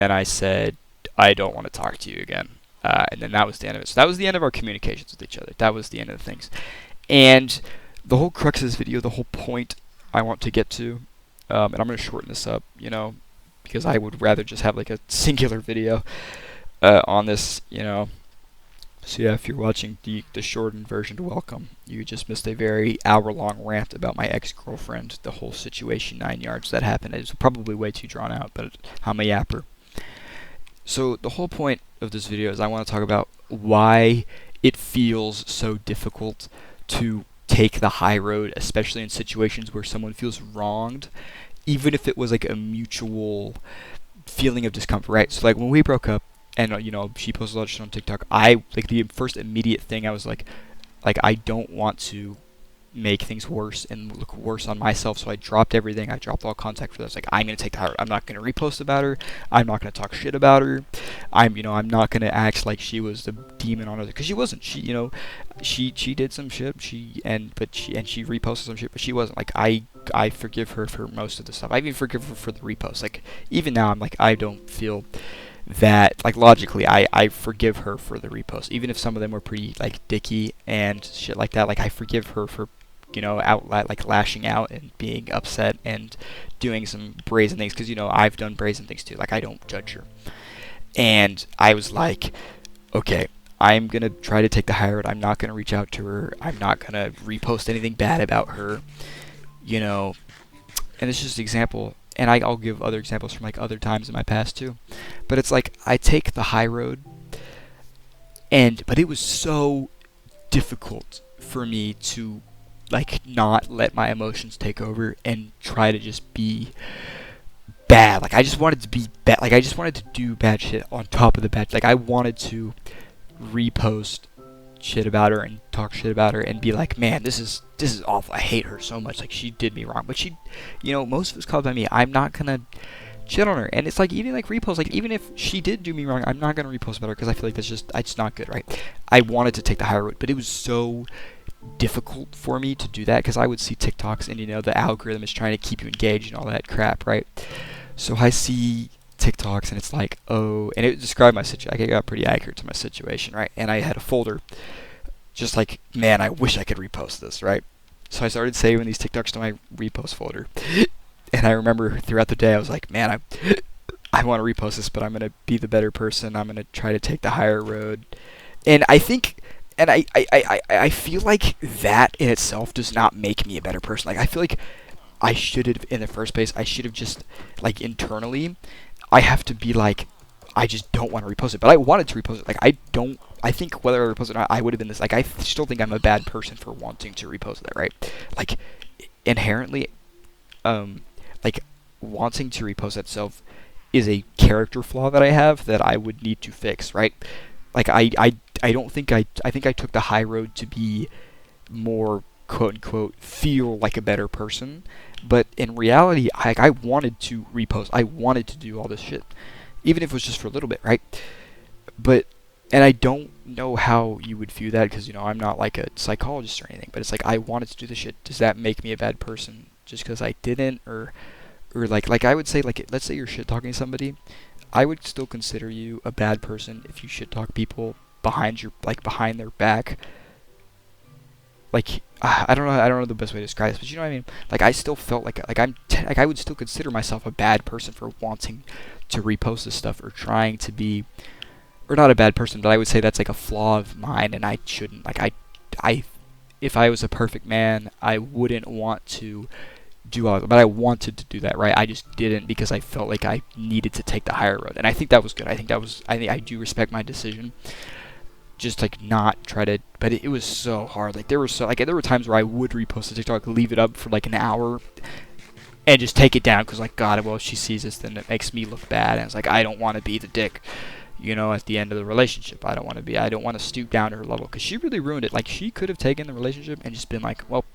and I said, I don't want to talk to you again. And then that was the end of it. So that was the end of our communications with each other. That was the end of the things. And the whole crux of this video, the whole point I want to get to, and I'm going to shorten this up, because I would rather just have like a singular video on this, So yeah, if you're watching the shortened version, welcome. You just missed a very hour-long rant about my ex-girlfriend, the whole situation, 9 yards that happened. It was probably way too drawn out, but I'm a yapper. So the whole point of this video is I want to talk about why it feels so difficult to take the high road, especially in situations where someone feels wronged, even if it was like a mutual feeling of discomfort, right? So like when we broke up, and she posted a lot of shit on TikTok, I like the first immediate thing I was like I don't want to make things worse and look worse on myself, so I dropped everything. I dropped all contact for this. Like, I'm gonna take the high road. I'm not gonna repost about her. I'm not gonna talk shit about her. I'm not gonna act like she was the demon on her, because she wasn't. She did some shit. She reposted some shit, but she wasn't. Like, I forgive her for most of the stuff. I even forgive her for the repost. Like, even now, I'm like, I don't feel that, like, logically, I forgive her for the repost, even if some of them were pretty like dicky and shit like that. Like, I forgive her for like lashing out and being upset and doing some brazen things, because I've done brazen things too. Like, I don't judge her. And I was like, okay, I'm gonna try to take the high road. I'm not gonna reach out to her. I'm not gonna repost anything bad about her. And it's just an example. And I'll give other examples from like other times in my past too. But it's like I take the high road, but it was so difficult for me to like not let my emotions take over and try to just be bad. Like, I just wanted to be bad. Like, I just wanted to do bad shit on top of the bad. Like, I wanted to repost shit about her and talk shit about her and be like, man, this is awful. I hate her so much. Like, she did me wrong. But she, most of it's caused by me. I'm not gonna shit on her. And it's like, even like repost, like, even if she did do me wrong, I'm not gonna repost about her, because I feel like it's not good, right? I wanted to take the high road, but it was so difficult for me to do that, because I would see TikToks and the algorithm is trying to keep you engaged and all that crap, right? So I see TikToks and it's like, oh, and it described my situation. Like, it got pretty accurate to my situation, right? And I had a folder just like, man, I wish I could repost this, right? So I started saving these TikToks to my repost folder. And I remember throughout the day I was like, man, I want to repost this, but I'm going to be the better person. I'm going to try to take the higher road. And I think, and I feel like that in itself does not make me a better person. Like, I feel like I should have, in the first place, I should have just, like, internally, I have to be like, I just don't want to repost it. But I wanted to repost it. Like, I think whether I repost it or not, I would have been this, like, I still think I'm a bad person for wanting to repost it, right? Like, inherently, like, wanting to repost that itself is a character flaw that I have that I would need to fix, right? Like, I don't think I think I took the high road to be more, quote unquote, feel like a better person, but in reality, I wanted to repost. I wanted to do all this shit, even if it was just for a little bit, right? But, and I don't know how you would view that, because I'm not like a psychologist or anything, but it's like, I wanted to do this shit. Does that make me a bad person just because I didn't? Or like I would say, like, let's say you're shit talking somebody, I would still consider you a bad person if you shit talk people behind their back. Like, I don't know the best way to describe this, but you know what I mean. Like, I still felt like I would still consider myself a bad person for wanting to repost this stuff, or trying to be, or not a bad person, but I would say that's like a flaw of mine, and I shouldn't. Like, I if I was a perfect man, I wouldn't want to do all of it, but I wanted to do that, right? I just didn't, because I felt like I needed to take the higher road, and I think that was good. I think I do respect my decision. Just like not try to, but it was so hard. Like, there were times where I would repost a TikTok, leave it up for like an hour, and just take it down, because like, God, well, if she sees this, then it makes me look bad, and it's like, I don't want to be the dick, at the end of the relationship. I don't want to stoop down to her level, because she really ruined it. Like, she could have taken the relationship and just been like, well,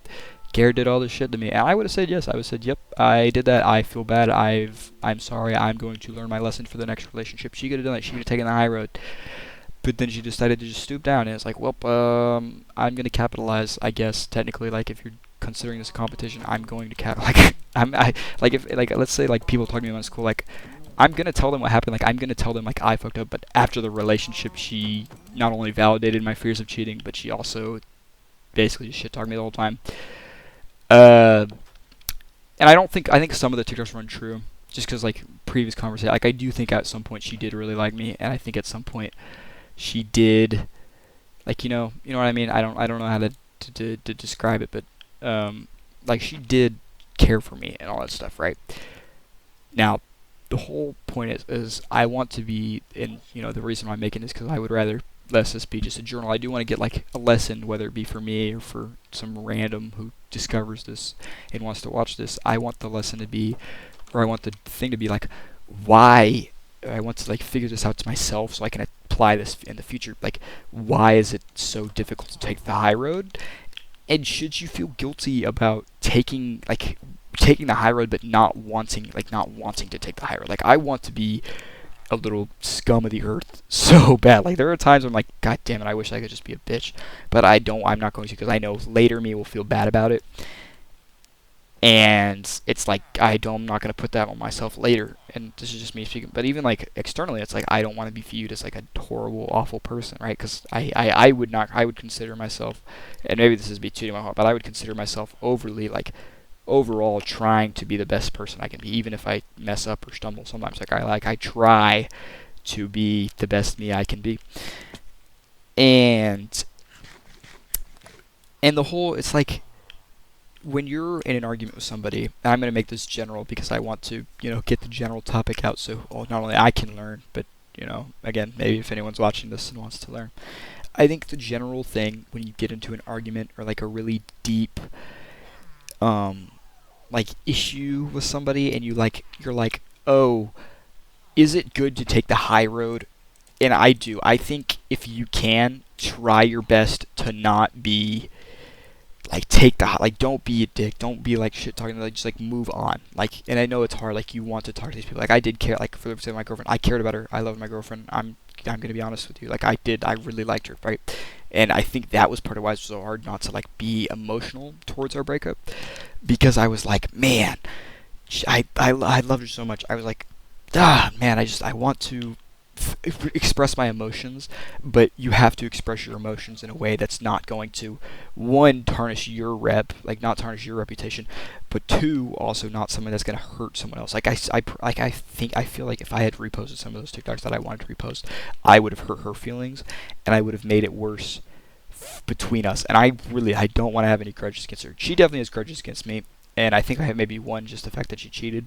Garrett did all this shit to me, and I would have said yes. I would have said, yep, I did that. I feel bad. I'm sorry. I'm going to learn my lesson for the next relationship. She could have done that. She could have taken the high road. But then she decided to just stoop down, and it's like, well, I'm gonna capitalize, I guess, technically. Like, if you're considering this a competition, I'm going to like, like, if, like, let's say, like, people talking to me in school, like, I'm gonna tell them what happened. Like, I'm gonna tell them like I fucked up. But after the relationship, she not only validated my fears of cheating, but she also basically just shit talked me the whole time. Uh, and I think some of the TikToks were untrue, just because like previous conversation. Like, I do think at some point she did really like me, and I think at some point she did, like, you know what I mean. I don't know how to describe it, but like, she did care for me and all that stuff, right? Now, the whole point is I want to be, and the reason why I'm making this, because I would rather less this be just a journal. I do want to get like a lesson, whether it be for me or for some random who discovers this and wants to watch this. I want the lesson to be, or I want the thing to be like, why. I want to like figure this out to myself so I can apply this in the future. Like, why is it so difficult to take the high road? And should you feel guilty about taking the high road, but not wanting to take the high road? Like, I want to be a little scum of the earth so bad. Like, there are times where I'm like, God damn it, I wish I could just be a bitch, but I'm not going to, because I know later me will feel bad about it. And it's like, I'm not going to put that on myself later. And this is just me speaking. But even like externally, it's like, I don't want to be viewed as like a horrible, awful person, right? Because I would consider myself, and maybe this is be tooting my horn, but I would consider myself overly, like, overall trying to be the best person I can be, even if I mess up or stumble sometimes. I try to be the best me I can be. And the whole, it's like, when you're in an argument with somebody, and I'm going to make this general because I want to, get the general topic out so not only I can learn, but, again, maybe if anyone's watching this and wants to learn. I think the general thing when you get into an argument or like a really deep, like, issue with somebody, and you're like, oh, is it good to take the high road? And I do. I think if you can, try your best to not be like, don't be a dick, don't be like shit talking, like, just like move on. Like, and I know it's hard, like, you want to talk to these people. Like, I did care, like, for my girlfriend, I cared about her, I loved my girlfriend. I'm gonna be honest with you, like, I really liked her, right? And I think that was part of why it was so hard not to like be emotional towards our breakup, because I was like, man, I loved her so much. I was like, man, I want to express my emotions, but you have to express your emotions in a way that's not going to, one, tarnish your not tarnish your reputation, but two, also not something that's going to hurt someone else. Like, I feel like if I had reposted some of those TikToks that I wanted to repost, I would have hurt her feelings, and I would have made it worse between us. And I don't want to have any grudges against her. She definitely has grudges against me, and I think I have maybe one, just the fact that she cheated.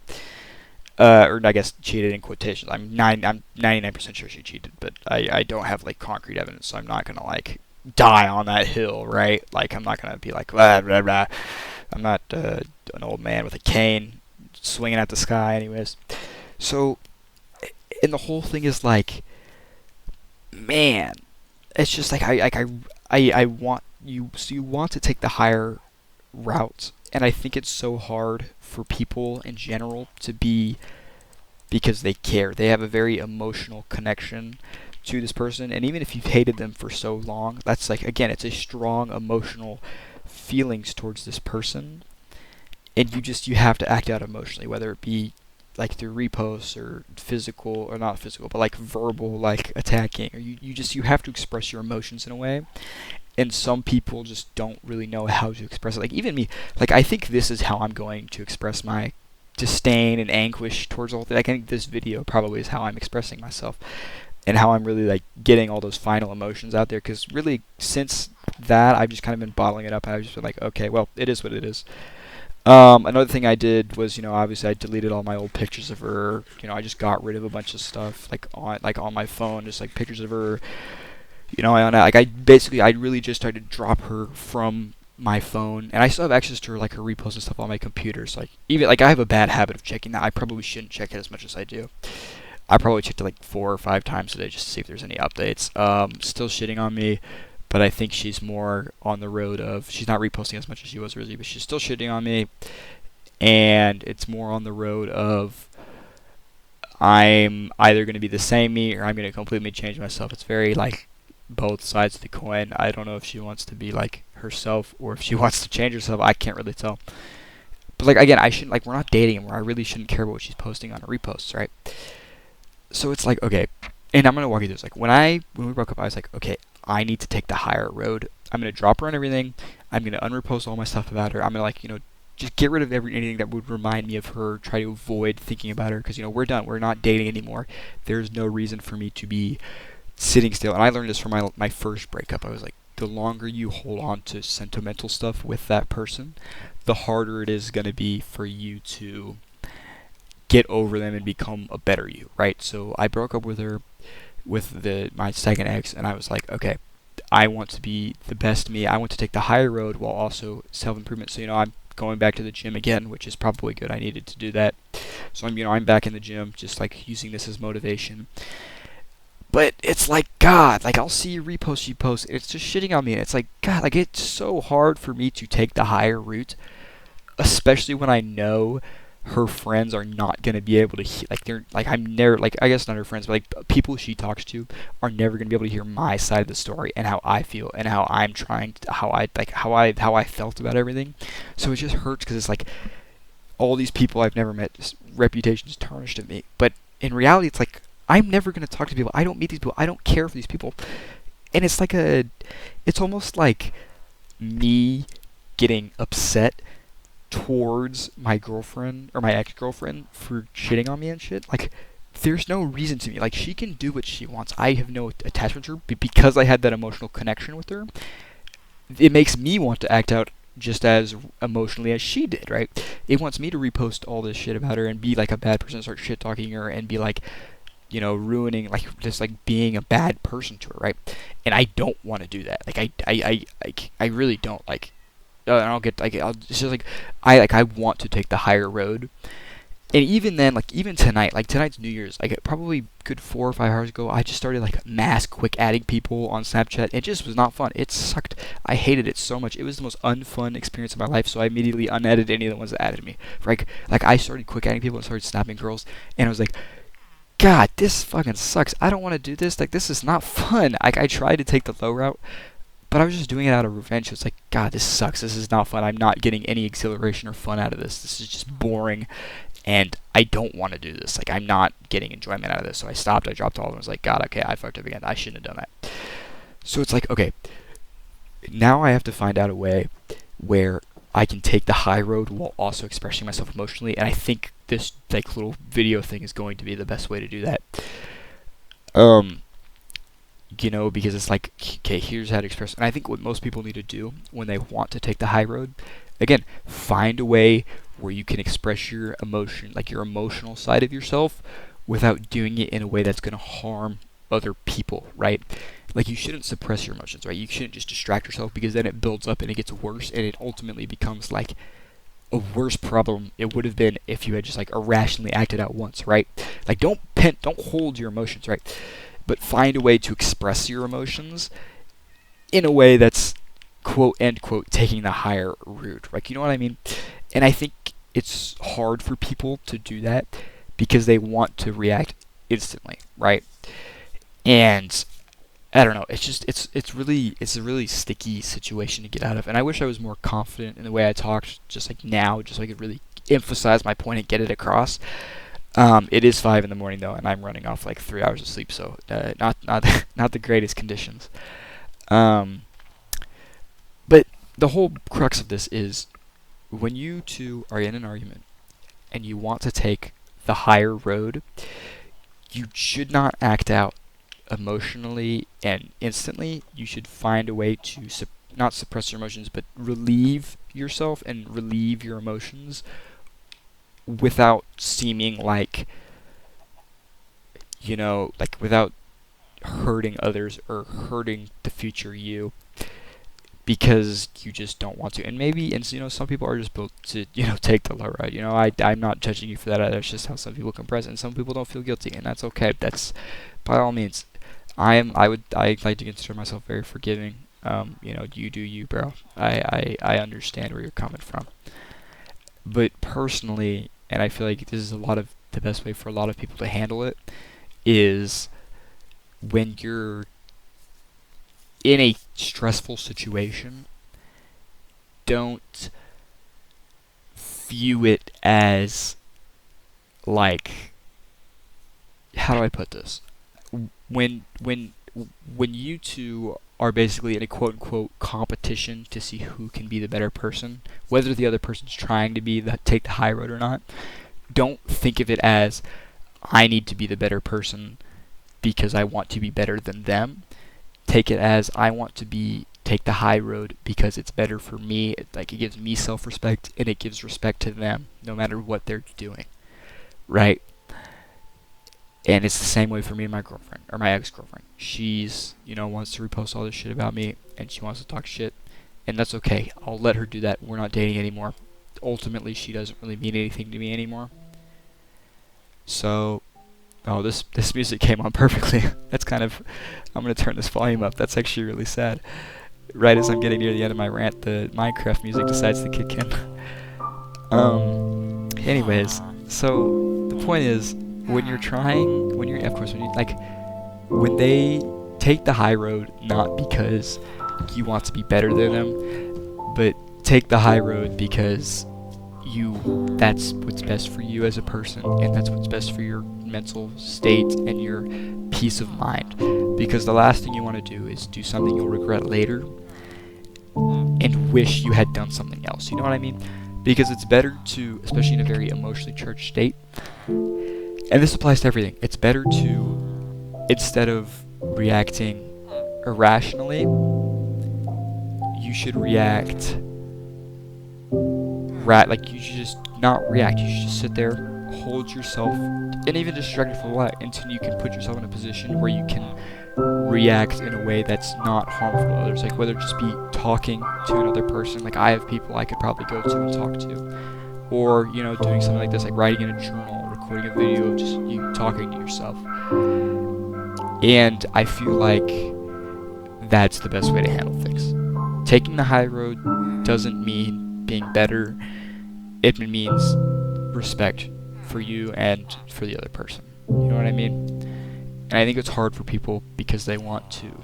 Or I guess cheated in quotations. I'm 99% sure she cheated, but I don't have like concrete evidence, so I'm not gonna like die on that hill, right? Like, I'm not gonna be like, blah, blah, blah. I'm not an old man with a cane swinging at the sky, anyways. So, and the whole thing is like, man, it's just like I want you. So you want to take the higher route, and I think it's so hard for people in general to be, because they care. They have a very emotional connection to this person, and even if you've hated them for so long, that's like, again, it's a strong emotional feelings towards this person, and you have to act out emotionally, whether it be like through reposts or physical, or not physical, but like verbal, like attacking, or you have to express your emotions in a way. And some people just don't really know how to express it. Like, even me, like, I think this is how I'm going to express my disdain and anguish towards all things. Like, I think this video probably is how I'm expressing myself, and how I'm really like getting all those final emotions out there. Because really, since that, I've just kind of been bottling it up, and I've just been like, okay, well, it is what it is. Another thing I did was, obviously I deleted all my old pictures of her. I just got rid of a bunch of stuff like on my phone, just like pictures of her. I really just started to drop her from my phone, and I still have access to her, like her reposts and stuff on my computer. So like, even like, I have a bad habit of checking that. I probably shouldn't check it as much as I do. I probably checked it like 4 or 5 times a day just to see if there's any updates. Still shitting on me, but I think she's more on the road of, she's not reposting as much as she was originally, but she's still shitting on me, and it's more on the road of, I'm either going to be the same me, or I'm going to completely change myself. It's very like both sides of the coin. I don't know if she wants to be like herself, or if she wants to change herself. I can't really tell. But like, again, I shouldn't, like, we're not dating anymore. I really shouldn't care about what she's posting on her reposts, right? So it's like, okay, and I'm gonna walk you through this. Like when we broke up, I was like, okay, I need to take the higher road. I'm gonna drop her on everything. I'm gonna unrepost all my stuff about her. I'm gonna like just get rid of anything that would remind me of her. Try to avoid thinking about her because we're done. We're not dating anymore. There's no reason for me to be sitting still. And I learned this from my first breakup. I was like, the longer you hold on to sentimental stuff with that person, the harder it is gonna be for you to get over them and become a better you, right? So I broke up with her with my second ex, and I was like, okay, I want to be the best me. I want to take the higher road while also self improvement. So I'm going back to the gym again, which is probably good. I needed to do that. So I'm back in the gym, just like using this as motivation. But it's like, God, like I'll see you repost, you post, it's just shitting on me. And it's like, God, like it's so hard for me to take the higher route, especially when I know her friends are not going to be able to like they're like I'm never like I guess not her friends but like people she talks to are never going to be able to hear my side of the story and how I feel and how I'm trying to, how I felt about everything. So it just hurts because it's like all these people I've never met, just reputations tarnished at me. But in reality, it's like I'm never going to talk to people. I don't meet these people. I don't care for these people. And it's almost like me getting upset towards my girlfriend or my ex-girlfriend for shitting on me and shit. Like, there's no reason to me. Like, she can do what she wants. I have no attachment to her, but because I had that emotional connection with her, it makes me want to act out just as emotionally as she did, right? It wants me to repost all this shit about her and be like a bad person, start shit talking her and be like, ruining, like just like being a bad person to her, right? And I don't want to do that. Like I really don't like. And I'll get like it's just like I want to take the higher road. And even then, like even tonight, like tonight's New Year's, like probably good 4 or 5 hours ago, I just started like mass quick adding people on Snapchat. It just was not fun. It sucked. I hated it so much. It was the most unfun experience of my life. So I immediately unadded any of the ones that added me. Like I started quick adding people and started snapping girls, and I was like, God, this fucking sucks. I don't want to do this. Like this is not fun. I tried to take the low route, but I was just doing it out of revenge. It's like, God, this sucks. This is not fun. I'm not getting any exhilaration or fun out of this. This is just boring, and I don't want to do this. Like, I'm not getting enjoyment out of this. So I stopped. I dropped all of them. I was like, God, okay, I fucked up again. I shouldn't have done that. So it's like, okay, now I have to find out a way where I can take the high road while also expressing myself emotionally, and I think this like little video thing is going to be the best way to do that. Um, because it's like, okay, here's how to express. And I think what most people need to do when they want to take the high road, again, find a way where you can express your emotion, like your emotional side of yourself, without doing it in a way that's going to harm other people, right? Like you shouldn't suppress your emotions, right? You shouldn't just distract yourself because then it builds up and it gets worse and it ultimately becomes like a worse problem it would have been if you had just like irrationally acted out once, right? Like don't hold your emotions, right? But find a way to express your emotions in a way that's quote end quote taking the higher route. Like, you know what I mean? And I think it's hard for people to do that because they want to react instantly, right? And I don't know. It's just it's a really sticky situation to get out of. And I wish I was more confident in the way I talked, just like now, just so I could really emphasize my point and get it across. It is 5 in the morning though, and I'm running off like 3 hours of sleep, so not not the greatest conditions. Um, but the whole crux of this is when you two are in an argument and you want to take the higher road, you should not act out emotionally and instantly. You should find a way to not suppress your emotions, but relieve yourself and relieve your emotions without seeming like like without hurting others or hurting the future you because you just don't want to. And maybe, and some people are just built to, take the low road. I'm not judging you for that either. It's just how some people compress and some people don't feel guilty, and that's okay. That's by all means. I like to consider myself very forgiving. You do you, bro. I understand where you're coming from. But personally, and I feel like this is a lot of the best way for a lot of people to handle it, is when you're in a stressful situation, don't view it as like how do I put this? When you two are basically in a quote unquote competition to see who can be the better person, whether the other person's trying to take the high road or not, don't think of it as I need to be the better person because I want to be better than them. Take it as I want to take the high road because it's better for me. Like it gives me self-respect and it gives respect to them no matter what they're doing. Right? And it's the same way for me and my girlfriend, or my ex-girlfriend. She's, wants to repost all this shit about me, and she wants to talk shit, and that's okay. I'll let her do that. We're not dating anymore. Ultimately, she doesn't really mean anything to me anymore. So, oh, this music came on perfectly. That's kind of, I'm gonna turn this volume up. That's actually really sad. Right as I'm getting near the end of my rant, the Minecraft music decides to kick in. Anyways, so the point is, when when they take the high road, not because you want to be better than them, but take the high road because that's what's best for you as a person, and that's what's best for your mental state and your peace of mind. Because the last thing you want to do is do something you'll regret later and wish you had done something else. You know what I mean? Because it's better to, especially in a very emotionally charged state, and this applies to everything, it's better to, instead of reacting irrationally, you should react like you should just not react. You should just sit there, hold yourself, and even distract it for a while until you can put yourself in a position where you can react in a way that's not harmful to others. Like whether it just be talking to another person, like I have people I could probably go to and talk to, or doing something like this, like writing in a journal, recording a video of just you talking to yourself. And I feel like that's the best way to handle things. Taking the high road doesn't mean being better. It means respect for you and for the other person. You know what I mean? And I think it's hard for people because they want to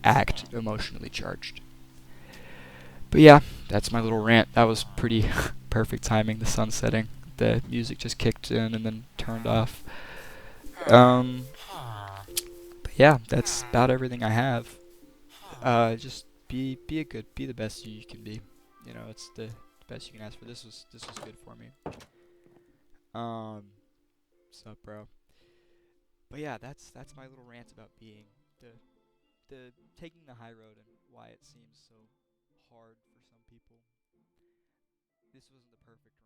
act emotionally charged. But yeah, that's my little rant. That was pretty perfect timing. The sun setting. The music just kicked in and then turned off. But yeah, that's about everything I have. Just be the best you can be. It's the best you can ask for. This was good for me. Um, Sup, bro? But yeah, that's my little rant about being the taking the high road and why it seems so hard for some people. This wasn't the perfect